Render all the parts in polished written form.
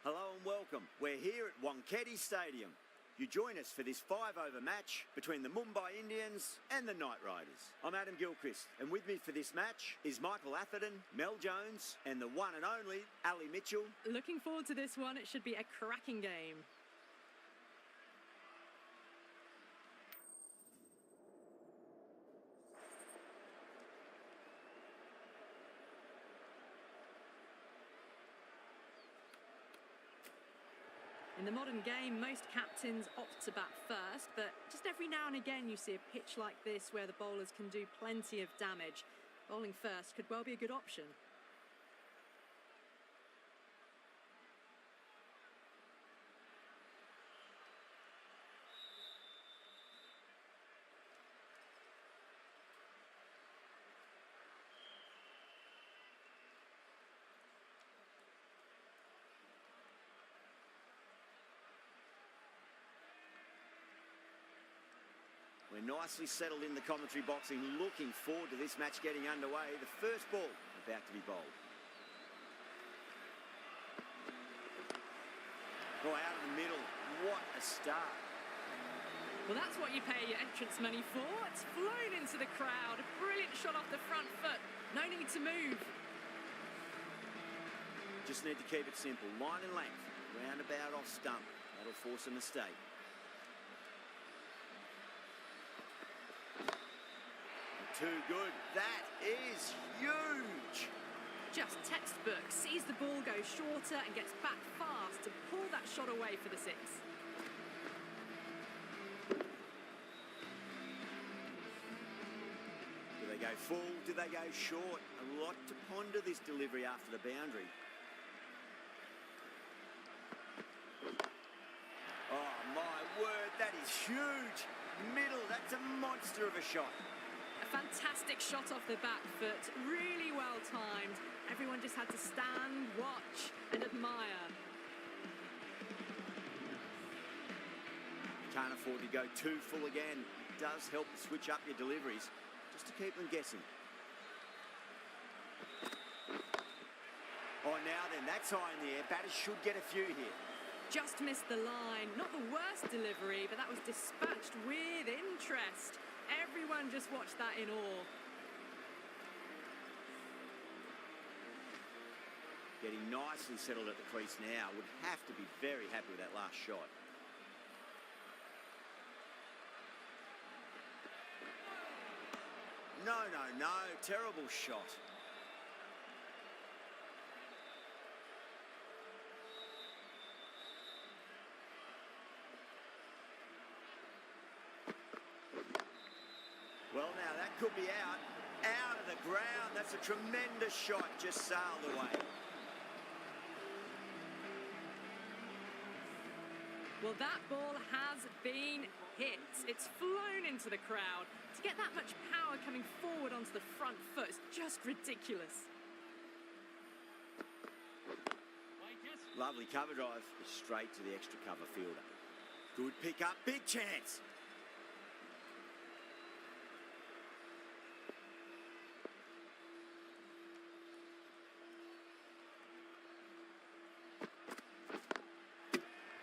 Hello and welcome. We're here at Wankhede Stadium. You join us for this 5-over match between the Mumbai Indians and the Knight Riders. I'm Adam Gilchrist, and with me for this match is Michael Atherton, Mel Jones, and the one and only Ali Mitchell. Looking forward to this one. It should be a cracking game. In the modern game, most captains opt to bat first, but just every now and again you see a pitch like this where the bowlers can do plenty of damage. Bowling first could well be a good option. We're nicely settled in the commentary boxing, looking forward to this match getting underway. The first ball about to be bowled. Oh, out of the middle. What a start. Well, that's what you pay your entrance money for. It's flown into the crowd. A brilliant shot off the front foot. No need to move. Just need to keep it simple. Line and length. Roundabout off stump. That'll force a mistake. Too good. That is huge. Just textbook. Sees the ball go shorter and gets back fast to pull that shot away for the six. Do they go full? Do they go short? A lot to ponder this delivery after the boundary. Oh my word, that is huge. Middle, that's a monster of a shot. A fantastic shot off the back foot, really well timed. Everyone just had to stand, watch and admire. Can't afford to go too full again. It does help to switch up your deliveries, just to keep them guessing. Oh, now then, that's high in the air. Batters should get a few here. Just missed the line. Not the worst delivery, but that was dispatched with interest. Everyone just watched that in awe. Getting nicely settled at the crease now. Would have to be very happy with that last shot. No. Terrible shot. Well, now that could be out of the ground. That's a tremendous shot, just sailed away. Well, that ball has been hit. It's flown into the crowd. To get that much power coming forward onto the front foot is just ridiculous. Lovely cover drive, straight to the extra cover fielder. Good pick up, big chance.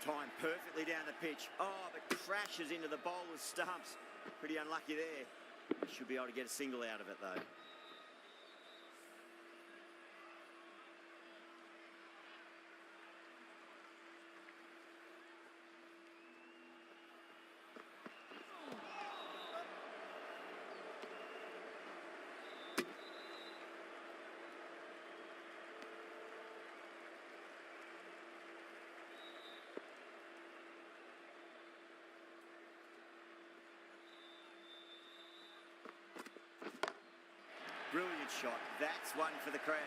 Timed perfectly down the pitch. Oh, but crashes into the bowler's stumps. Pretty unlucky there. Should be able to get a single out of it, though. Brilliant shot. That's one for the crowd.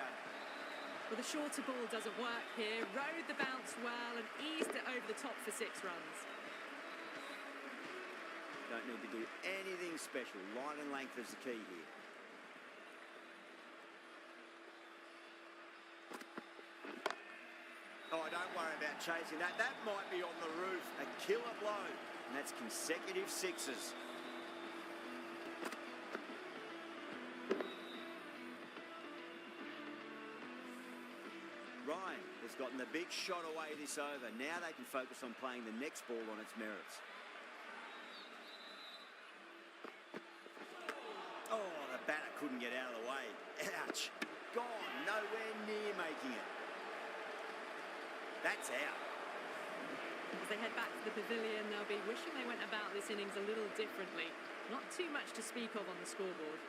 Well, the shorter ball doesn't work here. Rode the bounce well and eased it over the top for 6 runs. Don't need to do anything special. Line and length is the key here. Oh, don't worry about chasing that. That might be on the roof. A killer blow. And that's consecutive sixes. Narayan has gotten the big shot away this over. Now they can focus on playing the next ball on its merits. Oh, the batter couldn't get out of the way. Ouch. Gone. Nowhere near making it. That's out. As they head back to the pavilion, they'll be wishing they went about this innings a little differently. Not too much to speak of on the scoreboard.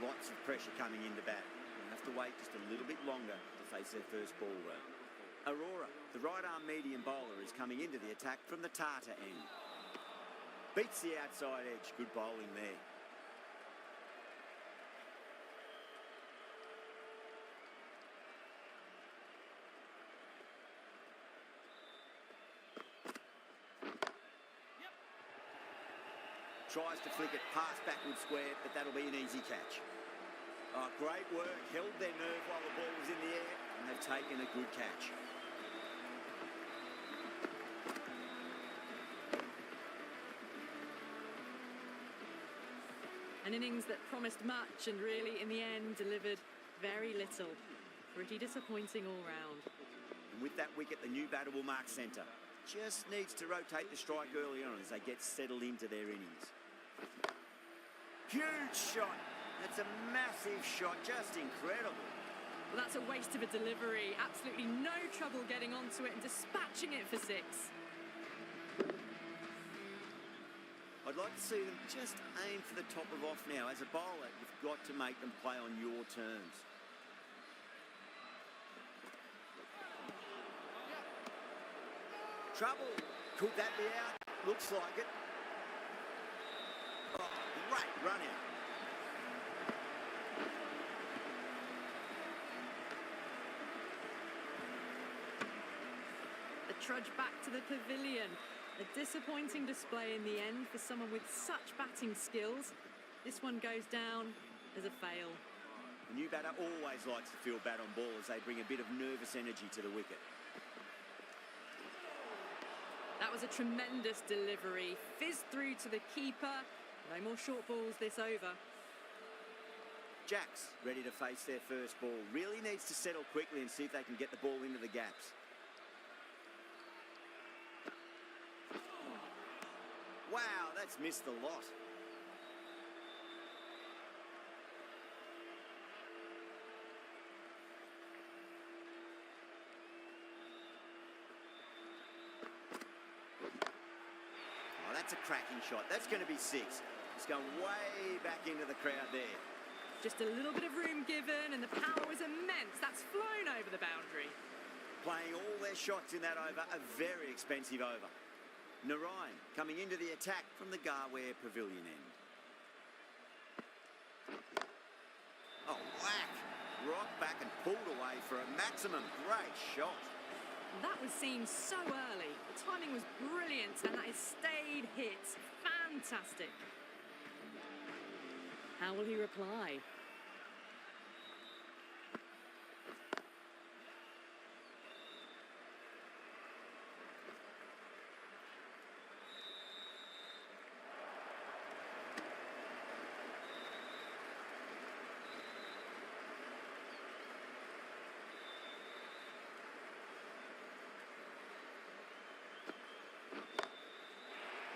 Lots of pressure coming into bat. They'll have to wait just a little bit longer to face their first ball though. Aurora, the right-arm medium bowler, is coming into the attack from the Tata end. Beats the outside edge. Good bowling there. Tries to flick it past backward square, but that'll be an easy catch. Oh, great work. Held their nerve while the ball was in the air, and they've taken a good catch. An innings that promised much and really, in the end, delivered very little. Pretty disappointing all round. And with that wicket, the new batter will mark centre. Just needs to rotate the strike early on as they get settled into their innings. Huge shot. That's a massive shot. Just incredible. Well, that's a waste of a delivery. Absolutely no trouble getting onto it and dispatching it for six. I'd like to see them just aim for the top of off now. As a bowler, you've got to make them play on your terms. Trouble. Could that be out? Looks like it. Oh, great run out. The trudge back to the pavilion. A disappointing display in the end for someone with such batting skills. This one goes down as a fail. The new batter always likes to feel bat on ball as they bring a bit of nervous energy to the wicket. That was a tremendous delivery. Fizzed through to the keeper. No more short balls this over. Jacks ready to face their first ball. Really needs to settle quickly and see if they can get the ball into the gaps. Wow, that's missed the lot. Oh, that's a cracking shot. That's going to be six. It's going way back into the crowd there. Just a little bit of room given and the power was immense. That's flown over the boundary. Playing all their shots in that over, a very expensive over. Narayan coming into the attack from the Garware Pavilion end. Oh, whack! Rocked back and pulled away for a maximum. Great shot. That was seen so early. The timing was brilliant and that is stayed hits. Fantastic. How will he reply?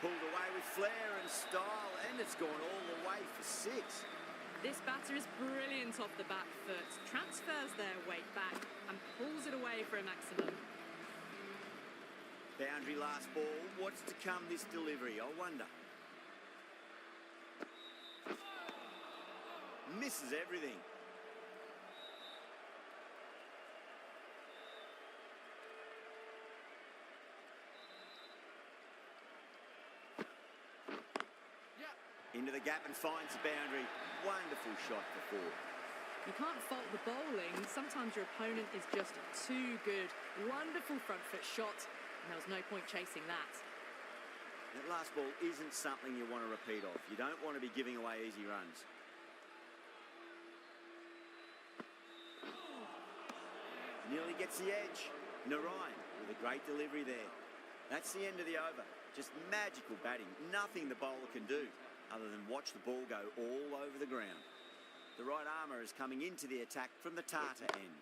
Pulled away with flair and style, and it's gone all the way for six. This batter is brilliant off the back foot, transfers their weight back and pulls it away for a maximum. Boundary last ball. What's to come this delivery, I wonder. Misses everything. Into the gap and finds the boundary. Wonderful shot for four. You can't fault the bowling. Sometimes your opponent is just too good. Wonderful front foot shot, and there was no point chasing that. That last ball isn't something you want to repeat of. You don't want to be giving away easy runs. Nearly gets the edge. Narayan with a great delivery there. That's the end of the over. Just magical batting. Nothing the bowler can do other than watch the ball go all over the ground. The right armour is coming into the attack from the Tata end.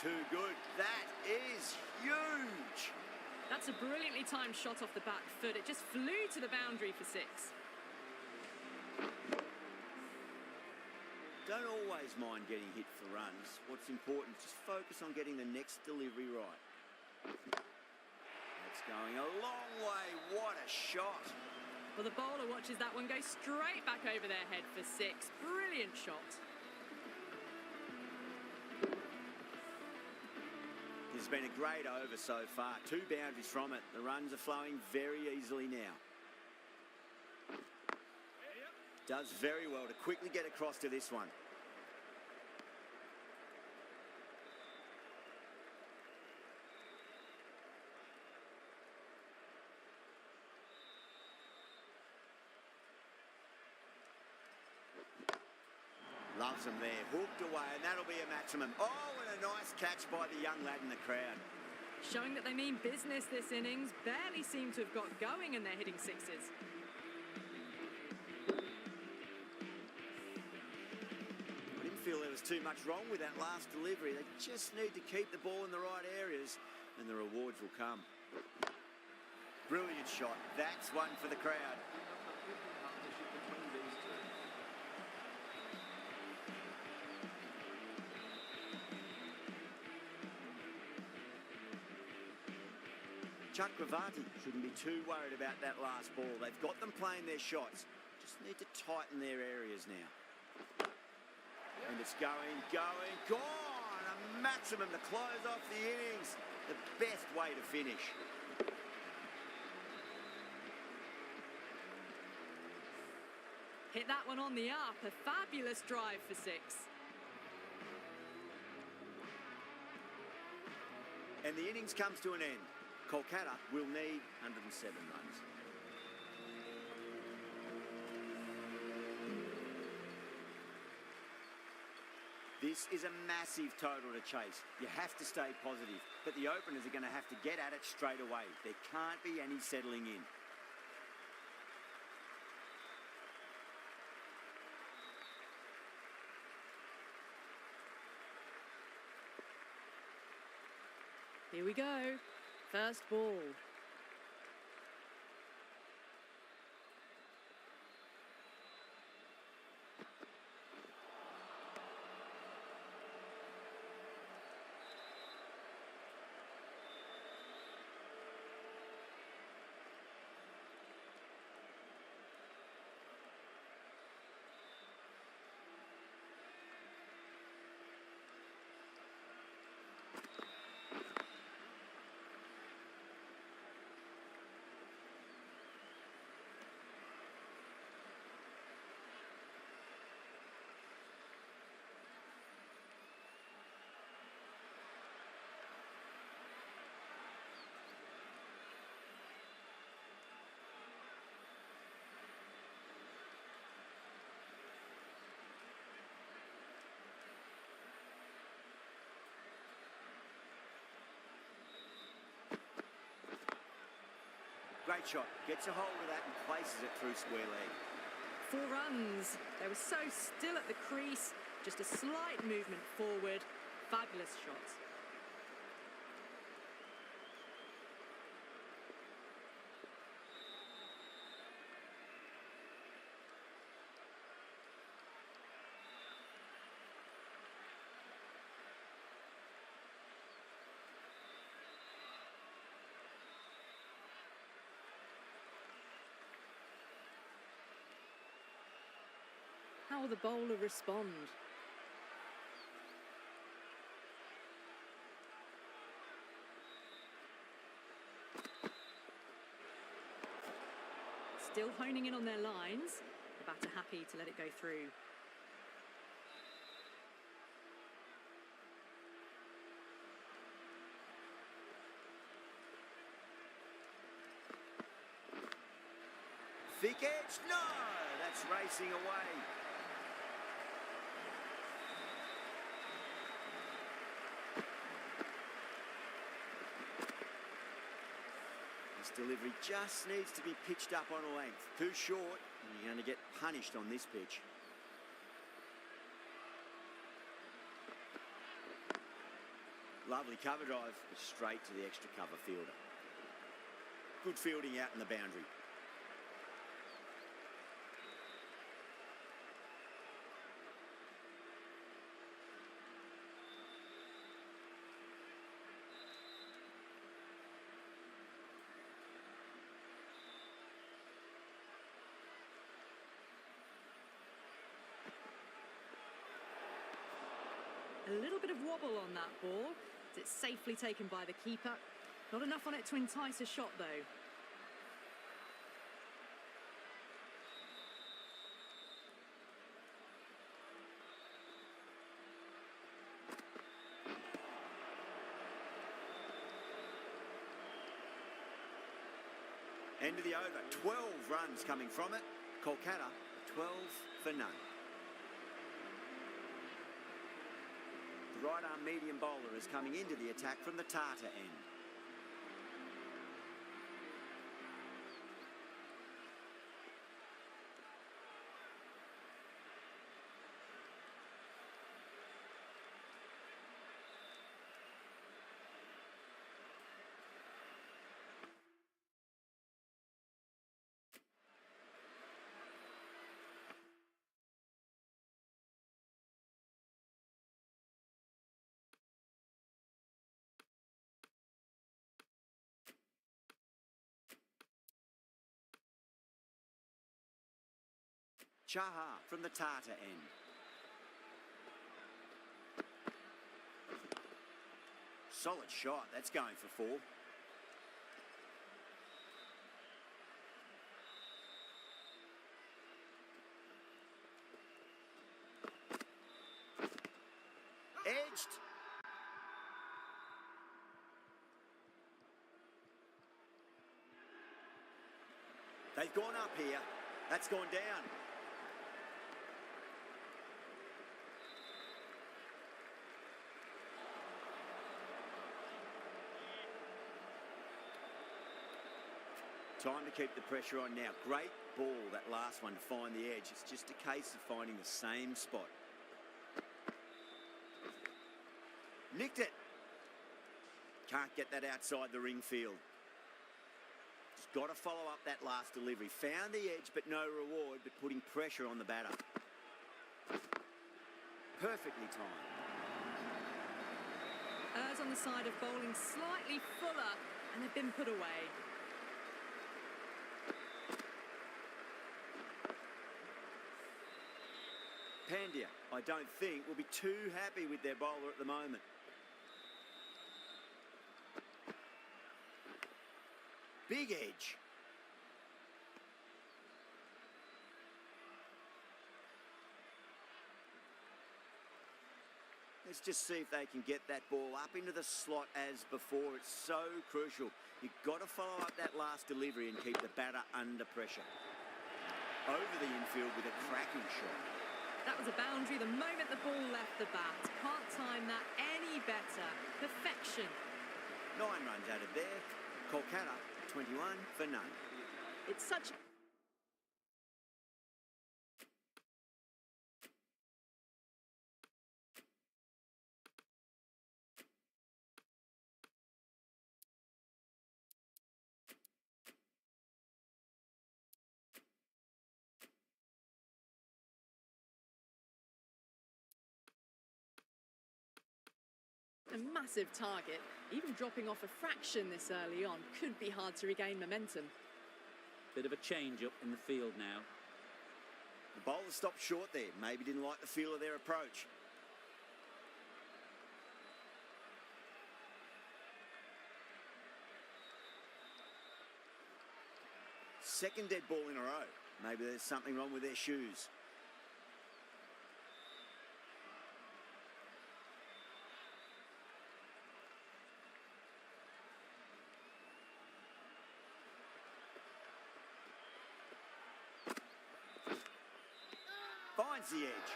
too good. That is huge. That's a brilliantly timed shot off the back foot. It just flew to the boundary for 6. Don't always mind getting hit for runs. What's important is just focus on getting the next delivery right. That's going a long way. What a shot. Well, the bowler watches that one go straight back over their head for 6. Brilliant shot. This has been a great over so far. 2 boundaries from it. The runs are flowing very easily now. Does very well to quickly get across to this one. Loves them there, hooked away, and that'll be a maximum. Oh, and a nice catch by the young lad in the crowd. Showing that they mean business this innings. Barely seem to have got going and they're hitting 6s. I didn't feel there was too much wrong with that last delivery. They just need to keep the ball in the right areas and the rewards will come. Brilliant shot. That's one for the crowd. Chakravarti shouldn't be too worried about that last ball. They've got them playing their shots. Just need to tighten their areas now. And it's going, gone! A maximum to close off the innings. The best way to finish. Hit that one on the up. A fabulous drive for 6. And the innings comes to an end. Kolkata will need 107 runs. This is a massive total to chase. You have to stay positive, but the openers are going to have to get at it straight away. There can't be any settling in. Here we go. First ball. Great shot. Gets a hold of that and places it through square leg. 4 runs. They were so still at the crease. Just a slight movement forward. Fabulous shots. How will the bowler respond? Still honing in on their lines. The batter happy to let it go through. Thick edge, no! That's racing away. This delivery just needs to be pitched up on a length. Too short, and you're going to get punished on this pitch. Lovely cover drive, straight to the extra cover fielder. Good fielding out in the boundary. A little bit of wobble on that ball. It's safely taken by the keeper. Not enough on it to entice a shot, though. End of the over. 12 runs coming from it. Kolkata, 12 for none. The right-arm medium bowler is coming into the attack from the Tata end. Chaha from the Tata end. Solid shot, that's going for 4. Edged. They've gone up here. That's gone down. Time to keep the pressure on now. Great ball, that last one, to find the edge. It's just a case of finding the same spot. Nicked it. Can't get that outside the ring field. Just got to follow up that last delivery. Found the edge, but no reward, but putting pressure on the batter. Perfectly timed. Errs on the side of bowling slightly fuller, and they've been put away. Pandya, I don't think, will be too happy with their bowler at the moment. Big edge. Let's just see if they can get that ball up into the slot as before. It's so crucial. You've got to follow up that last delivery and keep the batter under pressure. Over the infield with a cracking shot. That was a boundary the moment the ball left the bat. Can't time that any better. Perfection. 9 runs out of there. Kolkata, 21 for none. It's such... a massive target. Even dropping off a fraction this early on could be hard to regain momentum. Bit of a change-up in the field now. The bowler stopped short there. Maybe didn't like the feel of their approach. Second dead ball in a row. Maybe there's something wrong with their shoes. Finds the edge.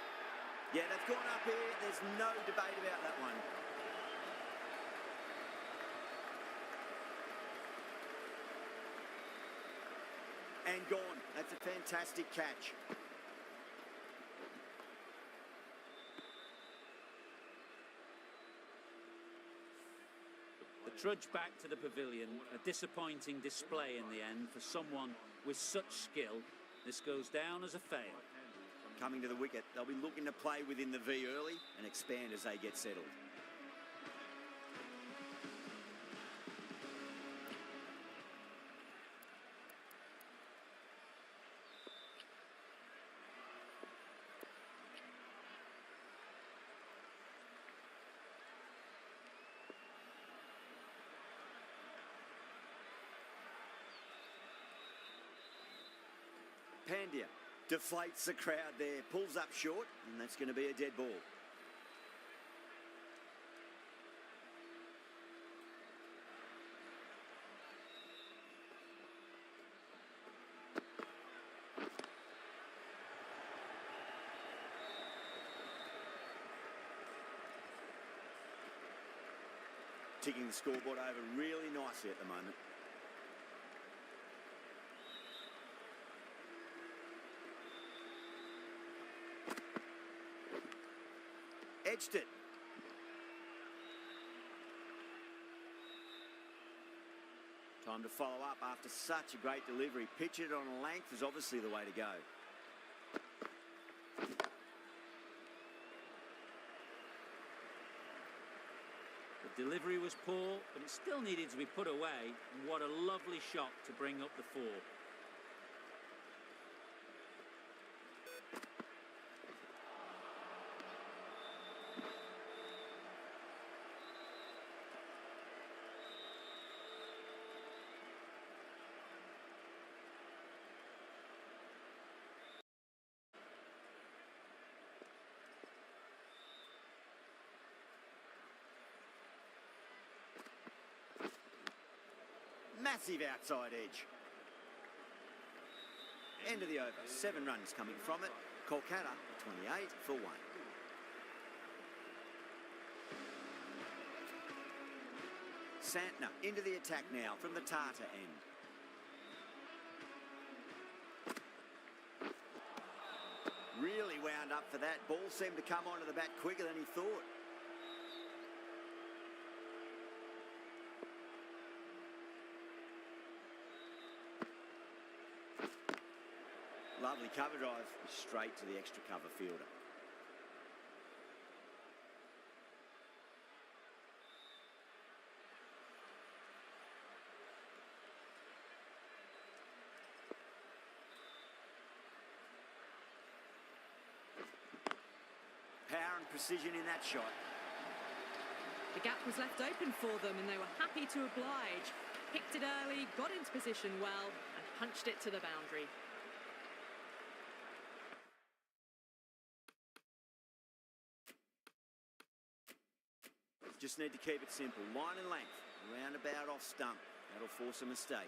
Yeah, they've gone up here. There's no debate about that one. And gone. That's a fantastic catch. trudge back to the pavilion. A disappointing display in the end for someone with such skill. This goes down as a fail. Coming to the wicket, they'll be looking to play within the V early and expand as they get settled. Pandya deflates the crowd there, pulls up short, and that's going to be a dead ball. Ticking the scoreboard over really nicely at the moment. Edged it. Time to follow up after such a great delivery. Pitch it on a length is obviously the way to go. The delivery was poor, but it still needed to be put away. And what a lovely shot to bring up the 4. Massive outside edge. End of the over. 7 runs coming from it. Kolkata 28 for 1. Santner into the attack now from the Tata end. Really wound up for that. Ball seemed to come onto the bat quicker than he thought. Lovely cover drive, straight to the extra cover fielder. Power and precision in that shot. The gap was left open for them and they were happy to oblige. Picked it early, got into position well and punched it to the boundary. Just need to keep it simple. Line and length. Roundabout off stump. That'll force a mistake.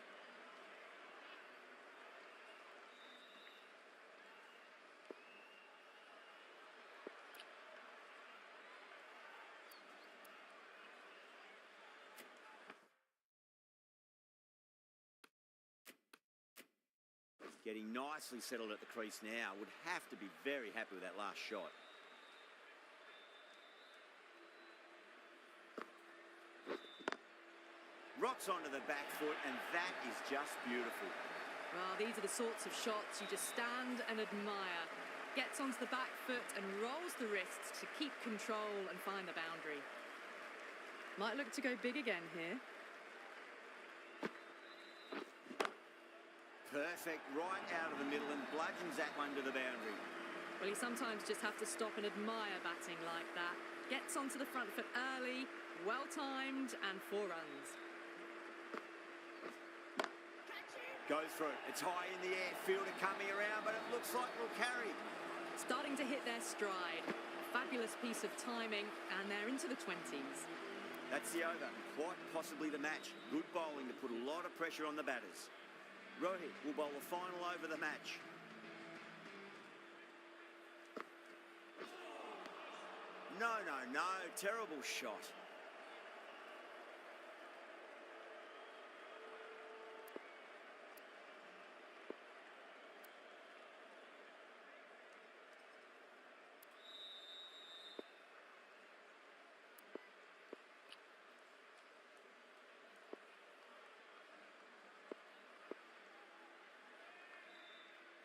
Getting nicely settled at the crease now. Would have to be very happy with that last shot. Rocks onto the back foot, and that is just beautiful. Well, these are the sorts of shots you just stand and admire. Gets onto the back foot and rolls the wrists to keep control and find the boundary. Might look to go big again here. Perfect, right out of the middle and bludgeons that one to the boundary. Well, you sometimes just have to stop and admire batting like that. Gets onto the front foot early, well-timed, and 4 runs. Goes through. It's high in the air. Fielder coming around, but it looks like we'll carry. Starting to hit their stride. Fabulous piece of timing, and they're into the 20s. That's the over, and quite possibly the match. Good bowling to put a lot of pressure on the batters. Rohit will bowl the final over the match. No, no, no. Terrible shot.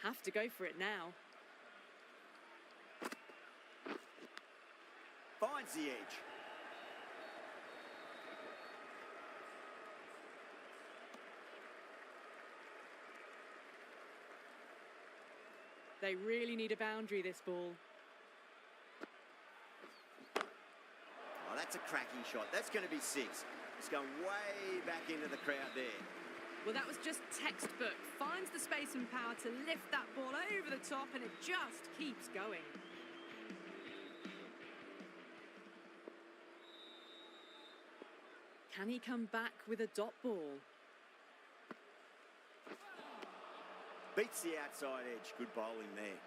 Have to go for it now. Finds the edge. They really need a boundary, this ball. Oh, that's a cracking shot. That's going to be 6. It's going way back into the crowd there. Well, that was just textbook. Finds the space and power to lift that ball over the top, and it just keeps going. Can he come back with a dot ball? Beats the outside edge. Good bowling there.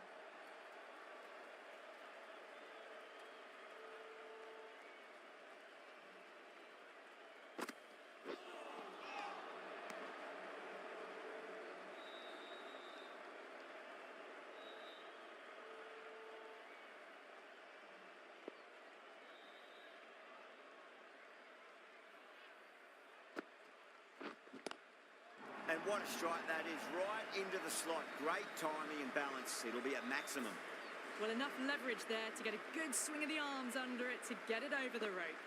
And what a strike that is, right into the slot. Great timing and balance. It'll be at maximum. Well, enough leverage there to get a good swing of the arms under it to get it over the rope.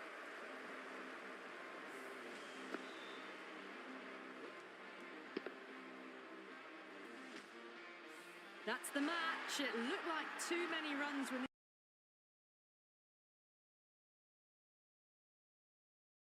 That's the match. It looked like too many runs were